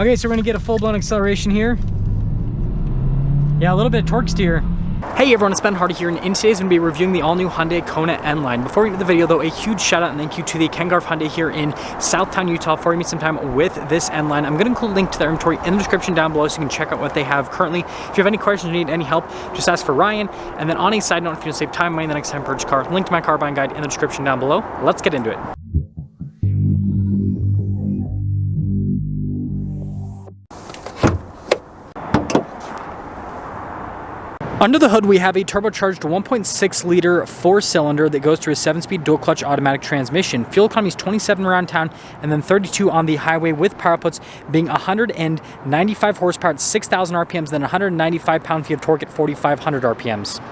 Okay, so we're gonna get a full-blown acceleration here. Yeah, a little bit of torque steer. Hey everyone, it's Ben Hardy here, and in today's gonna be reviewing the all-new Hyundai Kona N-Line. Before we get into the video though, a huge shout out and thank you to the Kengarf Hyundai here in Southtown, Utah for giving me some time with this N-Line. I'm gonna include a link to their inventory in the description down below so you can check out what they have currently. If you have any questions or need any help, just ask for Ryan. And then on a side note, if you want to save time and money the next time you purchase a car, link to my car buying guide in the description down below. Let's get into it. Under the hood, we have a turbocharged 1.6 liter 4-cylinder that goes through a 7-speed dual clutch automatic transmission. Fuel economy is 27 around town and then 32 on the highway, with power outputs being 195 horsepower at 6,000 RPMs, then 195 pound-feet of torque at 4,500 RPMs.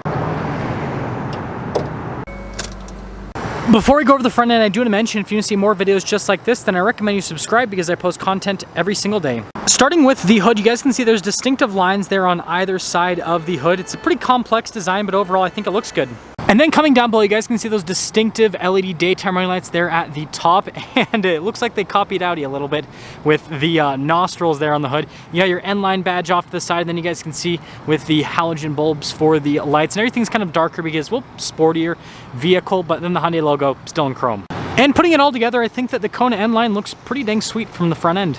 Before we go over the front end, I do want to mention if you want to see more videos just like this, then I recommend you subscribe because I post content every single day. Starting with the hood, you guys can see there's distinctive lines there on either side of the hood. It's a pretty complex design, but overall I think it looks good. And then coming down below, you guys can see those distinctive LED daytime running lights there at the top, and it looks like they copied Audi a little bit with the nostrils there on the hood. You got your N-Line badge off to the side, and then you guys can see with the halogen bulbs for the lights, and everything's kind of darker because, well, sportier vehicle, but then the Hyundai logo still in chrome. And putting it all together, I think that the Kona N-Line looks pretty dang sweet from the front end.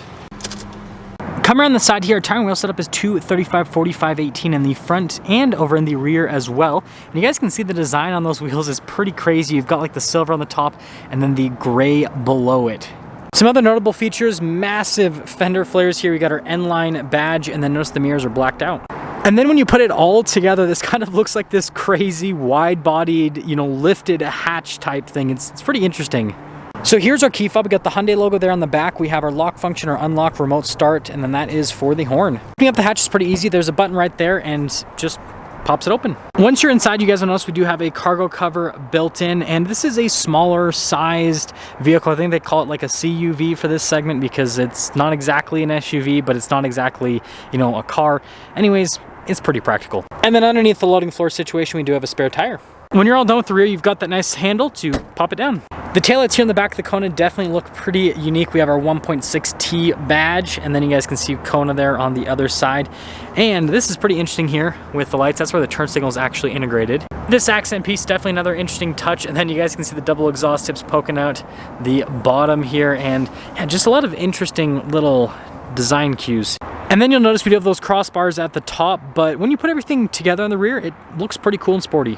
Come around the side here, tire and wheel setup is 235/45/18 in the front and over in the rear as well. And you guys can see the design on those wheels is pretty crazy. You've got like the silver on the top and then the gray below it. Some other notable features, massive fender flares here. We got our N-Line badge, and then notice the mirrors are blacked out. And then when you put it all together, this kind of looks like this crazy wide-bodied, you know, lifted hatch type thing. It's pretty interesting. So here's our key fob. We got the Hyundai logo there on the back. We have our lock function, our unlock, remote start, and then that is for the horn. Opening up the hatch is pretty easy. There's a button right there and just pops it open. Once you're inside, you guys will notice we do have a cargo cover built in, and this is a smaller sized vehicle. I think they call it like a CUV for this segment because it's not exactly an SUV, but it's not exactly, you know, a car. Anyways, it's pretty practical. And then underneath the loading floor situation, we do have a spare tire. When you're all done with the rear, you've got that nice handle to pop it down. The taillights here in the back of the Kona definitely look pretty unique. We have our 1.6T badge, and then you guys can see Kona there on the other side. And this is pretty interesting here with the lights. That's where the turn signal is actually integrated. This accent piece, definitely another interesting touch. And then you guys can see the double exhaust tips poking out the bottom here, and yeah, just a lot of interesting little design cues. And then you'll notice we do have those crossbars at the top, but when you put everything together on the rear, it looks pretty cool and sporty.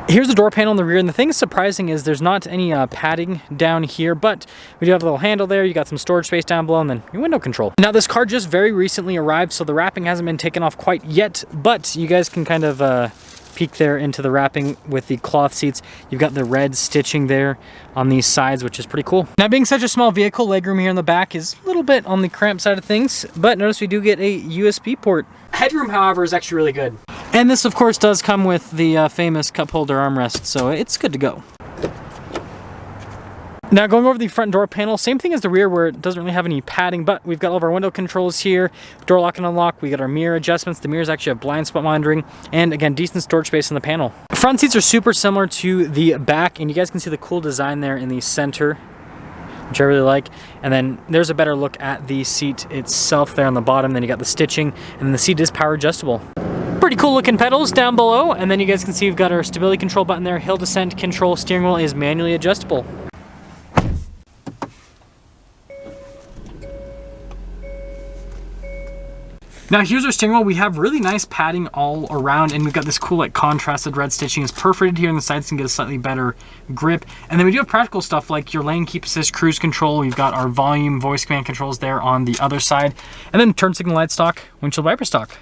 Here's the door panel in the rear, and the thing that's surprising is there's not any padding down here, but we do have a little handle there. You got some storage space down below, and then your window control. Now this car just very recently arrived, so the wrapping hasn't been taken off quite yet, but you guys can kind of peek there into the wrapping with the cloth seats. You've got the red stitching there on these sides, which is pretty cool. Now being such a small vehicle, legroom here in the back is a little bit on the cramped side of things, but notice we do get a USB port. Headroom, however, is actually really good. And this, of course, does come with the famous cup holder armrest, so it's good to go. Now going over the front door panel, same thing as the rear where it doesn't really have any padding, but we've got all of our window controls here, door lock and unlock, we got our mirror adjustments, the mirrors actually have blind spot monitoring, and again, decent storage space in the panel. Front seats are super similar to the back, and you guys can see the cool design there in the center, which I really like. And then there's a better look at the seat itself there on the bottom, then you got the stitching, and the seat is power adjustable. Pretty cool looking pedals down below, and then you guys can see we've got our stability control button there, hill descent control, steering wheel is manually adjustable. Now here's our steering wheel. We have really nice padding all around, and we've got this cool like contrasted red stitching. It's perforated here on the sides to get a slightly better grip. And then we do have practical stuff like your lane keep assist, cruise control. We've got our volume, voice command controls there on the other side. And then turn signal light stock, windshield wiper stock.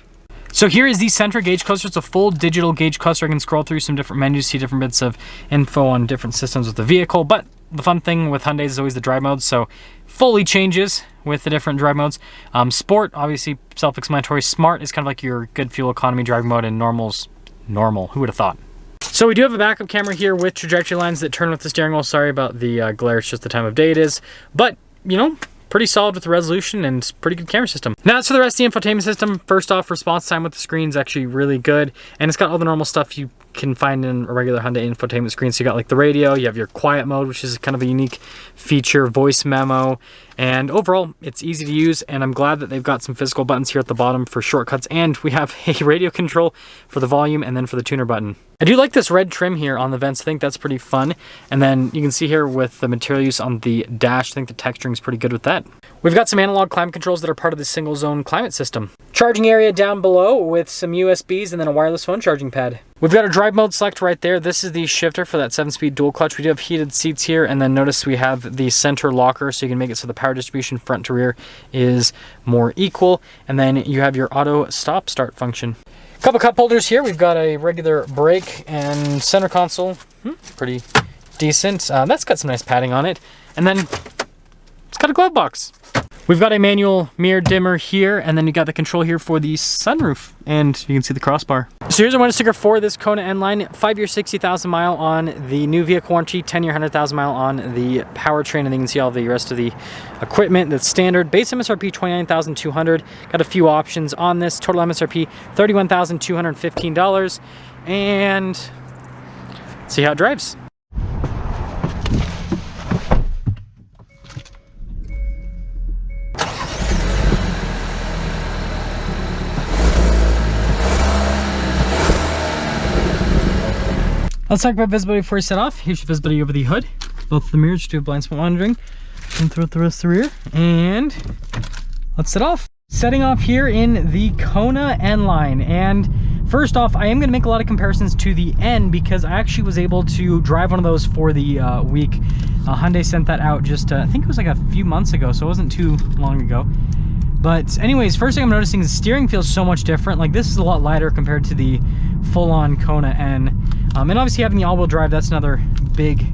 So here is the center gauge cluster. It's a full digital gauge cluster. I can scroll through some different menus, see different bits of info on different systems with the vehicle. But the fun thing with Hyundai is always the drive modes, so fully changes with the different drive modes. Sport, obviously self-explanatory. Smart is kind of like your good fuel economy drive mode, and normal's normal. Who would have thought? So we do have a backup camera here with trajectory lines that turn with the steering wheel. Sorry about the glare, it's just the time of day it is. But, you know, pretty solid with the resolution and pretty good camera system. Now as for the rest of the infotainment system, first off, response time with the screen is actually really good, and it's got all the normal stuff you can find in a regular Hyundai infotainment screen. So you got like the radio, you have your quiet mode, which is kind of a unique feature, voice memo, and overall it's easy to use. And I'm glad that they've got some physical buttons here at the bottom for shortcuts, and we have a radio control for the volume and then for the tuner button. I do like this red trim here on the vents. I think that's pretty fun. And then you can see here with the material use on the dash, I think the texturing is pretty good with that. We've got some analog climate controls that are part of the single zone climate system. Charging area down below with some USBs and then a wireless phone charging pad. We've got our drive mode select right there. This is the shifter for that 7-speed dual clutch. We do have heated seats here, and then notice we have the center locker, so you can make it so the power distribution front to rear is more equal. And then you have your auto stop start function. Couple cup holders here. We've got a regular brake and center console. Pretty decent. That's got some nice padding on it. And then it's got a glove box. We've got a manual mirror dimmer here, and then you got the control here for the sunroof, and you can see the crossbar. So here's our window sticker for this Kona N-Line. 5-year, 60,000 mile on the new vehicle warranty, 10-year, 100,000 mile on the powertrain, and then you can see all the rest of the equipment that's standard. Base MSRP $29,200. Got a few options on this. Total MSRP $31,215, and see how it drives. Let's talk about visibility before we set off. Here's your visibility over the hood. Both the mirrors do blind spot monitoring. And throughout the rest of the rear. And let's set off. Setting off here in the Kona N-Line. And first off, I am going to make a lot of comparisons to the N because I actually was able to drive one of those for the week. Hyundai sent that out just, I think it was like a few months ago, so it wasn't too long ago. But anyways, first thing I'm noticing is the steering feels so much different. Like this is a lot lighter compared to the full-on Kona N. And obviously having the all-wheel drive, that's another big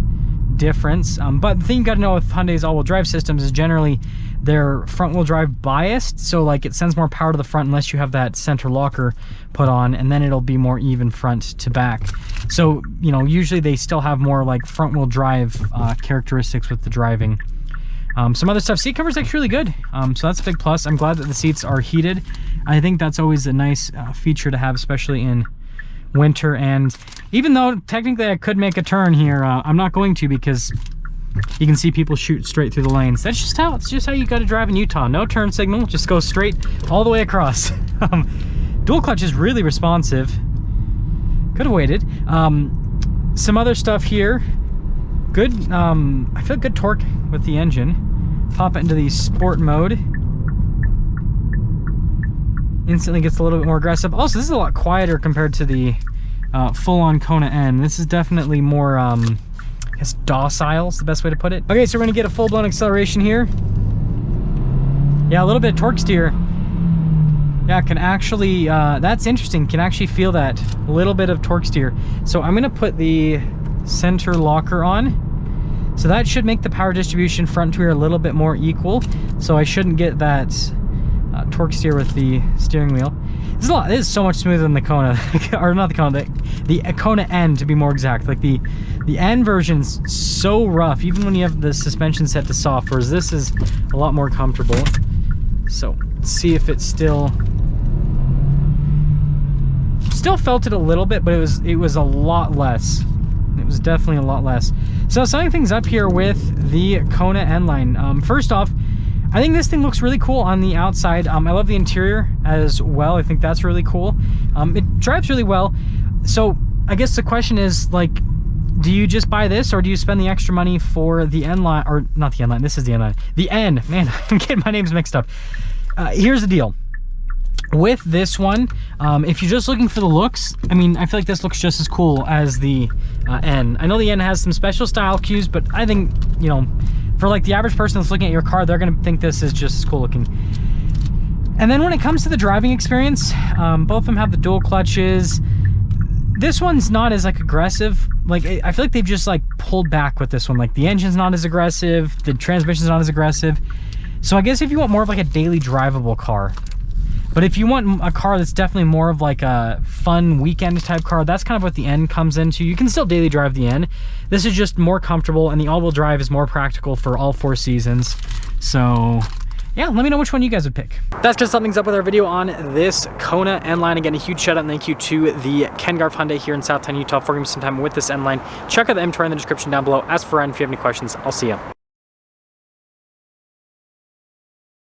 difference. But the thing you got to know with Hyundai's all-wheel drive systems is generally they're front-wheel drive biased. So like it sends more power to the front unless you have that center locker put on, and then it'll be more even front to back. So, you know, usually they still have more like front-wheel drive characteristics with the driving. Some other stuff, seat cover is actually really good. So that's a big plus. I'm glad that the seats are heated. I think that's always a nice feature to have, especially in winter. And even though technically I could make a turn here, I'm not going to because you can see people shoot straight through the lanes. That's just how, it's just how you got to drive in Utah. No turn signal, just go straight all the way across. Dual clutch is really responsive. Could have waited. Some other stuff here. Good, I feel good torque with the engine. Pop it into the sport mode. Instantly gets a little bit more aggressive. Also, this is a lot quieter compared to the full-on Kona N. This is definitely more, I guess, docile is the best way to put it. Okay, so we're gonna get a full-blown acceleration here. Yeah, a little bit of torque steer. Yeah, can actually, that's interesting. Can actually feel that little bit of torque steer. So I'm gonna put the center locker on. So that should make the power distribution front to rear a little bit more equal. So I shouldn't get that torque steer with the steering wheel. This is so much smoother than the Kona, or not the Kona, the Kona N to be more exact. Like the N version's so rough, even when you have the suspension set to soft, whereas this is a lot more comfortable. So let's see if it still felt it a little bit, but it was a lot less. It was definitely a lot less. So summing things up here with the Kona N-Line. First off, I think this thing looks really cool on the outside. I love the interior as well. I think that's really cool. It drives really well. So I guess the question is, like, do you just buy this or do you spend the extra money for the N-Line, or not the N-Line, this is the N-Line. The N, man, I'm getting my names mixed up. Here's the deal. With this one, if you're just looking for the looks, I mean, I feel like this looks just as cool as the N. I know the N has some special style cues, but I think, you know, for like the average person that's looking at your car, they're gonna think this is just as cool looking. And then when it comes to the driving experience, both of them have the dual clutches. This one's not as like aggressive. Like, I feel like they've just like pulled back with this one. Like the engine's not as aggressive, the transmission's not as aggressive. So I guess if you want more of like a daily drivable car, but if you want a car that's definitely more of like a fun weekend type car, that's kind of what the N comes into. You can still daily drive the N. This is just more comfortable, and the all-wheel drive is more practical for all 4 seasons. So yeah, let me know which one you guys would pick. That's just something's up with our video on this Kona N-Line. Again, a huge shout out and thank you to the Ken Garf Hyundai here in Southtown, Utah for giving me some time with this N-Line. Check out the inventory in the description down below. As for Ryan, if you have any questions, I'll see you.